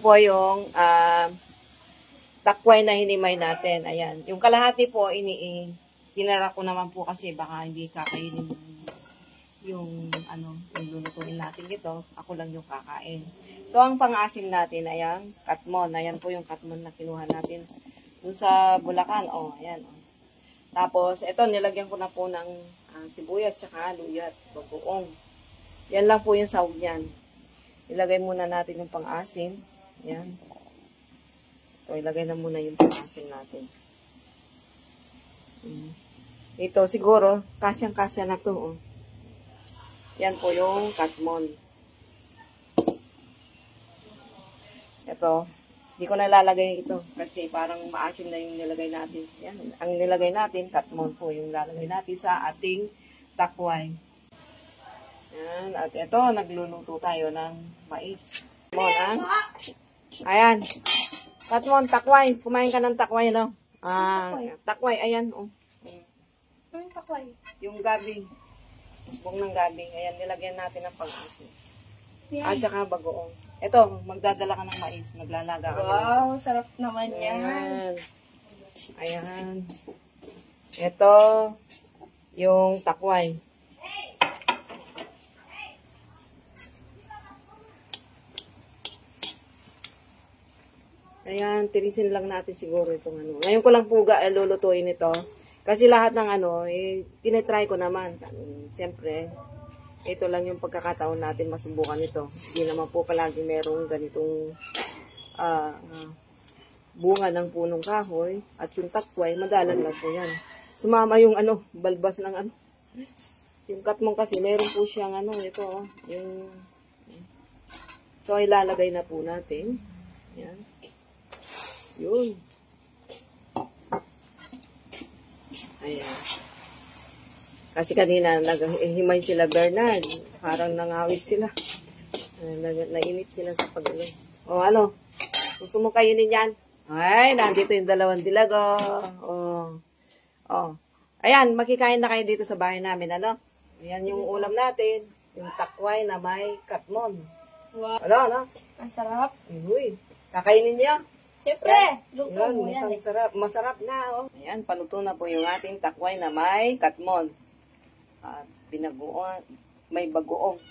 po yung takway na hinimay natin. Ayan. Yung kalahati po, hinara ko naman po kasi baka hindi kakainin yung lulutuin natin ito. Ako lang yung kakain. So, ang pang-asim natin, ayan, katmon. Ayan po yung katmon na kinuha natin dun sa Bulacan. O, ayan. O. Tapos, ito, nilagyan ko na po ng sibuyas, tsaka luya at bagoong. Yan lang po yung sahog niyan. Ilagay muna natin yung pang-asim. Ayan. Ito, ilagay na muna yung pang-asim natin. Ito, siguro, kasyang-kasya na to. Oh. Yan po yung katmon. Ito, hindi ko nalalagay ito kasi parang maasim na yung nilagay natin. Yan, ang nilagay natin, katmon po yung lalagay natin sa ating takway. Yan, at ito, nagluluto tayo ng mais. Katmon, ha? Ayan. Katmon, takway. Kumain ka ng takway, no? Takway, ayan, oh. Anong takway? Yung gabi. Usbong ng gabi. Ayan, nilagyan natin ng pang-asin. At saka bagoong. Ito, magdadala ka ng mais. Naglalaga ka. Wow, sarap naman yan. Ayan. Ito, yung takway. Ayan, tirisin lang natin siguro itong ano. Ngayon ko lang po lulutuin ito. Kasi lahat ng tinetry ko naman. Siyempre, ito lang yung pagkakataon natin masubukan ito. Hindi naman po palagi merong ganitong bunga ng punong kahoy. At yung takway, madalang lang po yan. Sumama yung balbas ng yung katmon kasi, meron po siyang ito. So, ilalagay na po natin. Yan. Yun. Ayan. Kasi kanina, naghimay sila Bernard. Parang nangawit sila. Nainit sila sa pag-uwi. O, gusto mo kainin yan? Ay, nandito yung dalawang dilag, O. Ayan, makikain na kayo dito sa bahay namin, Ayan yung ulam natin. Yung takway na may katmon. Wow. Ang sarap. Uy, kakainin niyo? Siyempre, luto mo yan. Masarap na, Ayan, paluto na po yung ating takway na may katmon. At may bagoong.